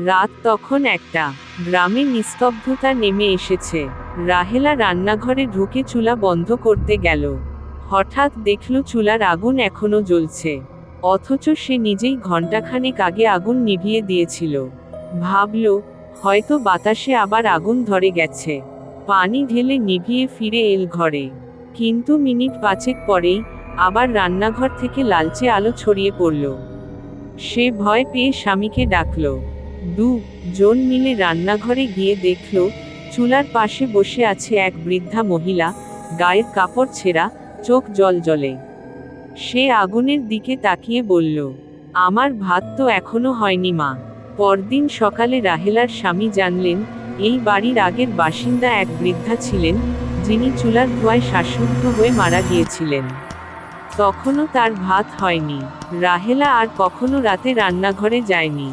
রাত তখন 1টা। গ্রামে নিস্তব্ধতা নেমে এসেছে। রাহেলা রান্নাঘরে ঢুকে চুলা বন্ধ করতে গেল। হঠাৎ দেখল চুলার আগুন এখনো জ্বলছে। অথচ সে নিজেই ঘণ্টাখানেক আগে আগুন নিভিয়ে দিয়েছিল। ভাবল, হয়তো বাতাসে আবার আগুন ধরে গেছে। পানি ঢেলে নিভিয়ে ফিরে এল ঘরে। কিন্তু মিনিট 5 পরেই আবার রান্নাঘর থেকে লালচে আলো ছড়িয়ে পড়ল। সে ভয় পেয়ে স্বামীকে ডাকল। 2 জন মিলে রান্নাঘরে গিয়ে দেখল, চুলার পাশে বসে আছে এক বৃদ্ধা মহিলা, গায়ের কাপড় ছেঁড়া, চোখ জ্বলজ্বলে। সে আগুনের দিকে তাকিয়ে বলল, আমার ভাত তো এখনো হয়নি মা। পরদিন সকালে রাহেলার স্বামী জানলেন, এই বাড়ির আগের বাসিন্দা এক বৃদ্ধা ছিলেন, যিনি চুলার ধোঁয়ায় শ্বাসরুদ্ধ হয়ে মারা গিয়েছিলেন। তখনও তার ভাত হয়নি। রাহেলা আর কখনো রাতে রান্নাঘরে যায়নি।